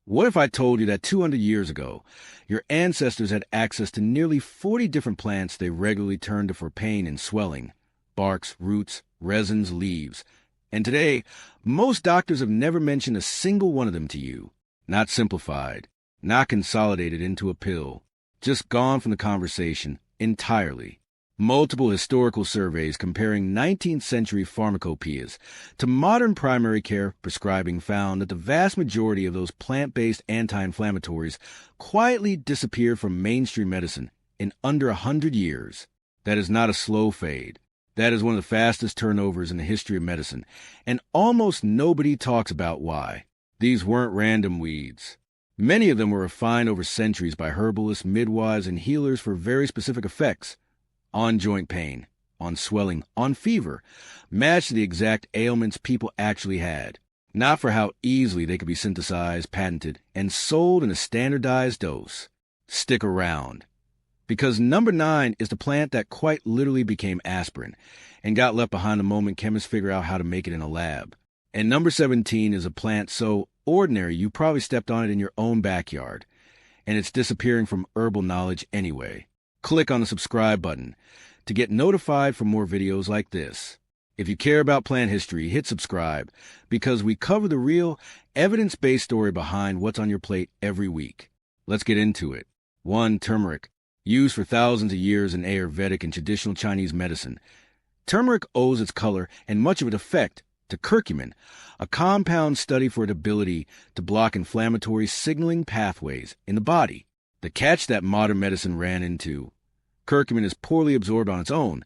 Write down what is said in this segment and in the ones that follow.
What if I told you that 200 years ago, your ancestors had access to nearly 40 different plants they regularly turned to for pain and swelling? Barks, roots, resins, leaves. And today, most doctors have never mentioned a single one of them to you. Not simplified, not consolidated into a pill, just gone from the conversation entirely. Multiple historical surveys comparing 19th century pharmacopoeias to modern primary care prescribing found that the vast majority of those plant-based anti-inflammatories quietly disappeared from mainstream medicine in under 100 years. That is not a slow fade. That is one of the fastest turnovers in the history of medicine, and almost nobody talks about why. These weren't random weeds. Many of them were refined over centuries by herbalists, midwives, and healers for very specific effects. On joint pain, on swelling, on fever, matched the exact ailments people actually had, not for how easily they could be synthesized, patented, and sold in a standardized dose. Stick around. Because number 9 is the plant that quite literally became aspirin and got left behind the moment chemists figure out how to make it in a lab. And number 17 is a plant so ordinary you probably stepped on it in your own backyard, and it's disappearing from herbal knowledge anyway. Click on the subscribe button to get notified for more videos like this. If you care about plant history, hit subscribe because we cover the real, evidence-based story behind what's on your plate every week. Let's get into it. 1. Turmeric. Used for thousands of years in Ayurvedic and traditional Chinese medicine. Turmeric owes its color and much of its effect to curcumin, a compound studied for its ability to block inflammatory signaling pathways in the body. The catch that modern medicine ran into: curcumin is poorly absorbed on its own,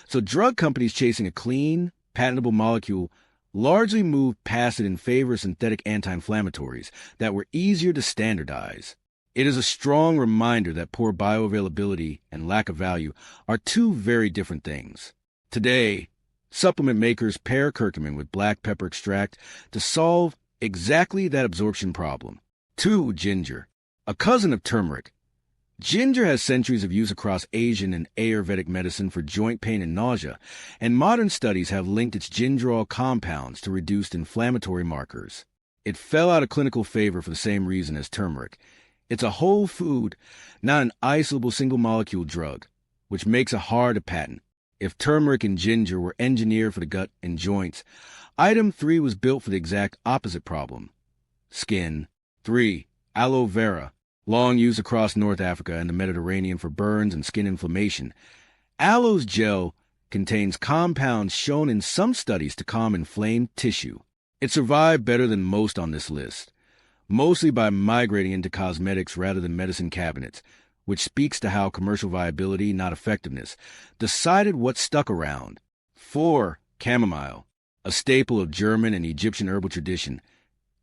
so drug companies chasing a clean, patentable molecule largely moved past it in favor of synthetic anti-inflammatories that were easier to standardize. It is a strong reminder that poor bioavailability and lack of value are two very different things. Today, supplement makers pair curcumin with black pepper extract to solve exactly that absorption problem. 2. Ginger. A cousin of turmeric. Ginger has centuries of use across Asian and Ayurvedic medicine for joint pain and nausea, and modern studies have linked its gingerol compounds to reduced inflammatory markers. It fell out of clinical favor for the same reason as turmeric. It's a whole food, not an isolable single-molecule drug, which makes it hard to patent. If turmeric and ginger were engineered for the gut and joints, item 3 was built for the exact opposite problem. Skin. 3. Aloe vera. Long used across North Africa and the Mediterranean for burns and skin inflammation. Aloe's gel contains compounds shown in some studies to calm inflamed tissue. It survived better than most on this list, mostly by migrating into cosmetics rather than medicine cabinets, which speaks to how commercial viability, not effectiveness, decided what stuck around. 4. Chamomile. A staple of German and Egyptian herbal tradition.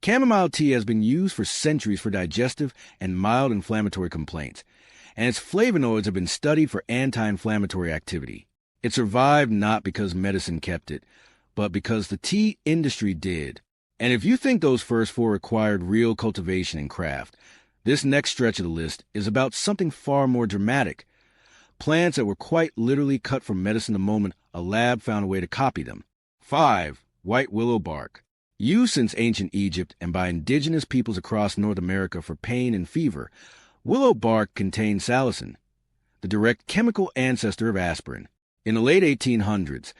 Chamomile tea has been used for centuries for digestive and mild inflammatory complaints, and its flavonoids have been studied for anti-inflammatory activity. It survived not because medicine kept it, but because the tea industry did. And if you think those first 4 required real cultivation and craft, this next stretch of the list is about something far more dramatic. Plants that were quite literally cut from medicine the moment a lab found a way to copy them. 5. White willow bark. Used since ancient Egypt and by indigenous peoples across North America for pain and fever, willow bark contains salicin, the direct chemical ancestor of aspirin. In the late 1800s,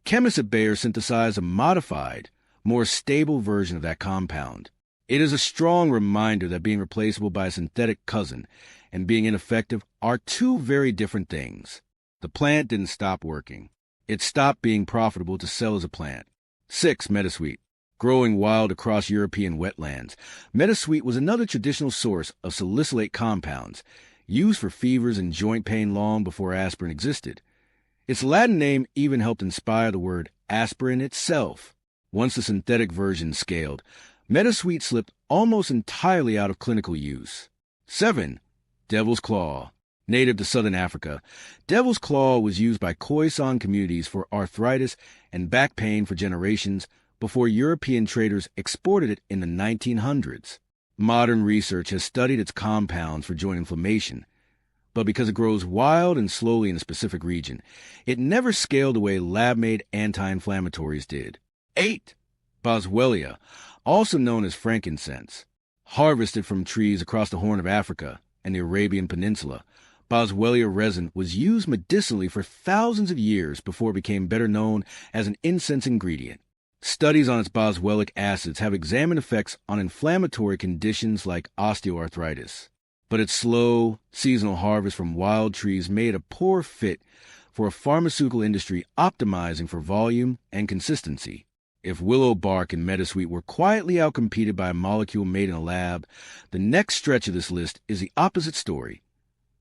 chemists at Bayer synthesized a modified, more stable version of that compound. It is a strong reminder that being replaceable by a synthetic cousin and being ineffective are two very different things. The plant didn't stop working. It stopped being profitable to sell as a plant. 6. Metasweet. Growing wild across European wetlands, metasweet was another traditional source of salicylate compounds, used for fevers and joint pain long before aspirin existed. Its Latin name even helped inspire the word aspirin itself. Once the synthetic version scaled, metasweet slipped almost entirely out of clinical use. 7. Devil's Claw. Native to southern Africa, devil's claw was used by Khoisan communities for arthritis and back pain for generations before European traders exported it in the 1900s. Modern research has studied its compounds for joint inflammation, but because it grows wild and slowly in a specific region, it never scaled the way lab-made anti-inflammatories did. 8. Boswellia, also known as frankincense. Harvested from trees across the Horn of Africa and the Arabian Peninsula, boswellia resin was used medicinally for thousands of years before it became better known as an incense ingredient. Studies on its boswellic acids have examined effects on inflammatory conditions like osteoarthritis. But its slow, seasonal harvest from wild trees made a poor fit for a pharmaceutical industry optimizing for volume and consistency. If willow bark and meadowsweet were quietly outcompeted by a molecule made in a lab, the next stretch of this list is the opposite story.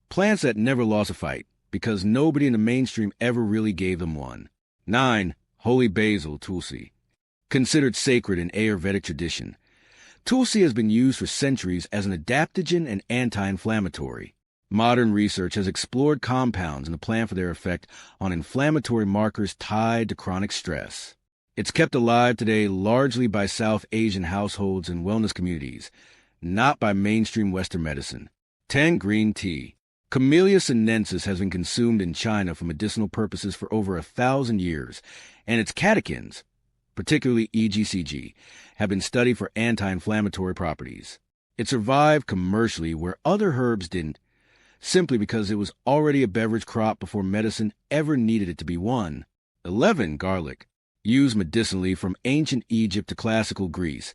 Plants that never lost a fight, because nobody in the mainstream ever really gave them one. 9. Holy basil, Tulsi. Considered sacred in Ayurvedic tradition, Tulsi has been used for centuries as an adaptogen and anti-inflammatory. Modern research has explored compounds in the plant for their effect on inflammatory markers tied to chronic stress. It's kept alive today largely by South Asian households and wellness communities, not by mainstream Western medicine. 10. Green tea. Camellia sinensis has been consumed in China for medicinal purposes for over 1,000 years, and its catechins, particularly EGCG, have been studied for anti-inflammatory properties. It survived commercially where other herbs didn't, simply because it was already a beverage crop before medicine ever needed it to be one. 11. Garlic. Used medicinally from ancient Egypt to classical Greece,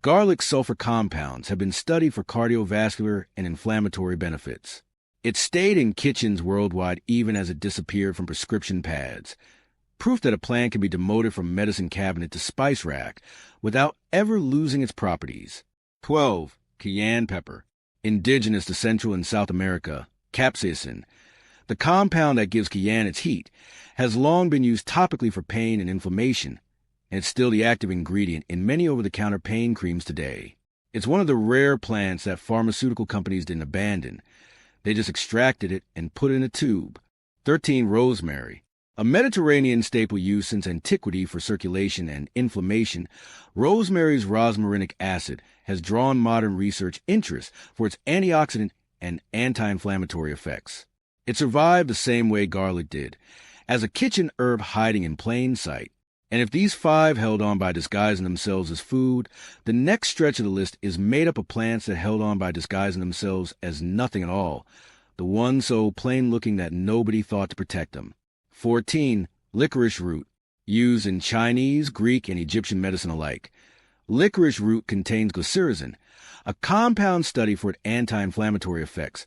garlic sulfur compounds have been studied for cardiovascular and inflammatory benefits. It stayed in kitchens worldwide even as it disappeared from prescription pads. Proof that a plant can be demoted from medicine cabinet to spice rack without ever losing its properties. 12. Cayenne pepper. Indigenous to Central and South America, capsaicin, the compound that gives cayenne its heat, has long been used topically for pain and inflammation, and it's still the active ingredient in many over-the-counter pain creams today. It's one of the rare plants that pharmaceutical companies didn't abandon. They just extracted it and put it in a tube. 13. Rosemary. A Mediterranean staple used since antiquity for circulation and inflammation, rosemary's rosmarinic acid has drawn modern research interest for its antioxidant and anti-inflammatory effects. It survived the same way garlic did, as a kitchen herb hiding in plain sight. And if these 5 held on by disguising themselves as food, the next stretch of the list is made up of plants that held on by disguising themselves as nothing at all, the ones so plain-looking that nobody thought to protect them. 14. Licorice root. Used in Chinese, Greek, and Egyptian medicine alike. Licorice root contains glycyrrhizin, a compound studied for its anti-inflammatory effects,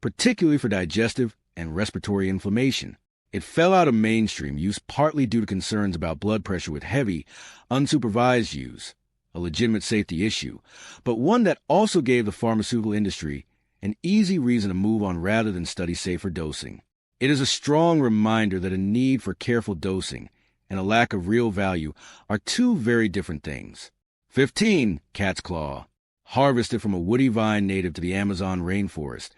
particularly for digestive and respiratory inflammation. It fell out of mainstream use partly due to concerns about blood pressure with heavy, unsupervised use, a legitimate safety issue, but one that also gave the pharmaceutical industry an easy reason to move on rather than study safer dosing. It is a strong reminder that a need for careful dosing and a lack of real value are 2 very different things. 15. Cat's claw. Harvested from a woody vine native to the Amazon rainforest,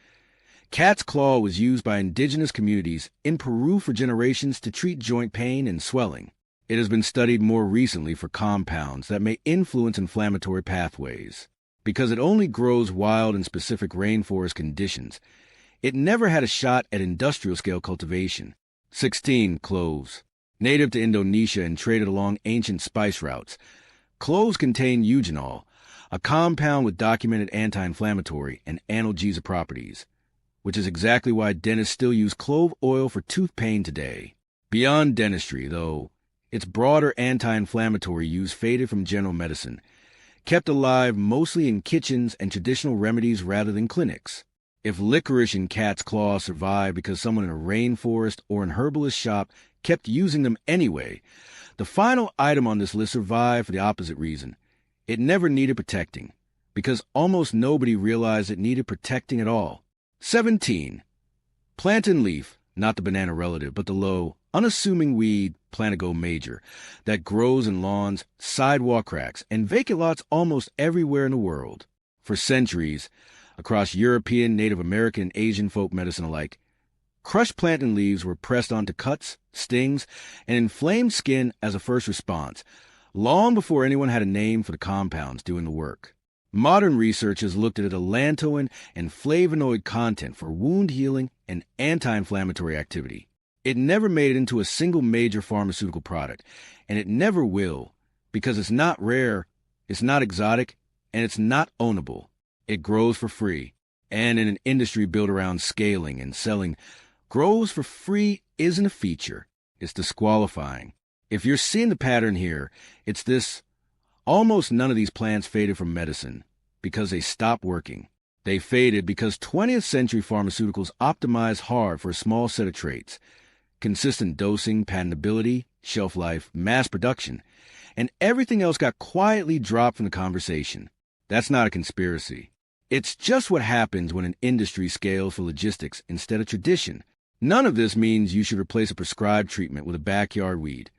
cat's claw was used by indigenous communities in Peru for generations to treat joint pain and swelling. It has been studied more recently for compounds that may influence inflammatory pathways. Because it only grows wild in specific rainforest conditions, it never had a shot at industrial-scale cultivation. 16. Cloves. Native to Indonesia and traded along ancient spice routes, cloves contain eugenol, a compound with documented anti-inflammatory and analgesic properties, which is exactly why dentists still use clove oil for tooth pain today. Beyond dentistry, though, its broader anti-inflammatory use faded from general medicine, kept alive mostly in kitchens and traditional remedies rather than clinics. If licorice and cat's claw survived because someone in a rainforest or an herbalist shop kept using them anyway, the final item on this list survived for the opposite reason. It never needed protecting, because almost nobody realized it needed protecting at all. 17. Plantain leaf, not the banana relative, but the low, unassuming weed, Plantago major, that grows in lawns, sidewalk cracks, and vacant lots almost everywhere in the world. For centuries, across European, Native American, and Asian folk medicine alike, crushed plantain leaves were pressed onto cuts, stings, and inflamed skin as a first response, long before anyone had a name for the compounds doing the work. Modern research has looked at allantoin and flavonoid content for wound healing and anti-inflammatory activity. It never made it into a single major pharmaceutical product, and it never will, because it's not rare, it's not exotic, and it's not ownable. It grows for free. And in an industry built around scaling and selling, grows for free isn't a feature. It's disqualifying. If you're seeing the pattern here, it's this: almost none of these plants faded from medicine because they stopped working. They faded because 20th century pharmaceuticals optimized hard for a small set of traits: consistent dosing, patentability, shelf life, mass production, and everything else got quietly dropped from the conversation. That's not a conspiracy. It's just what happens when an industry scales for logistics instead of tradition. None of this means you should replace a prescribed treatment with a backyard weed.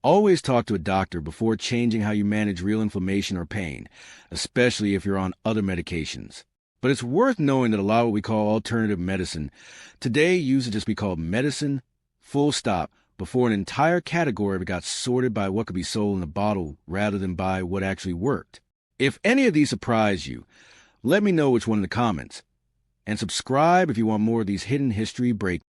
Always talk to a doctor before changing how you manage real inflammation or pain, especially if you're on other medications. But it's worth knowing that a lot of what we call alternative medicine today used to just be called medicine, full stop, before an entire category of it got sorted by what could be sold in a bottle rather than by what actually worked. If any of these surprise you, let me know which one in the comments. And subscribe if you want more of these hidden history breakdowns.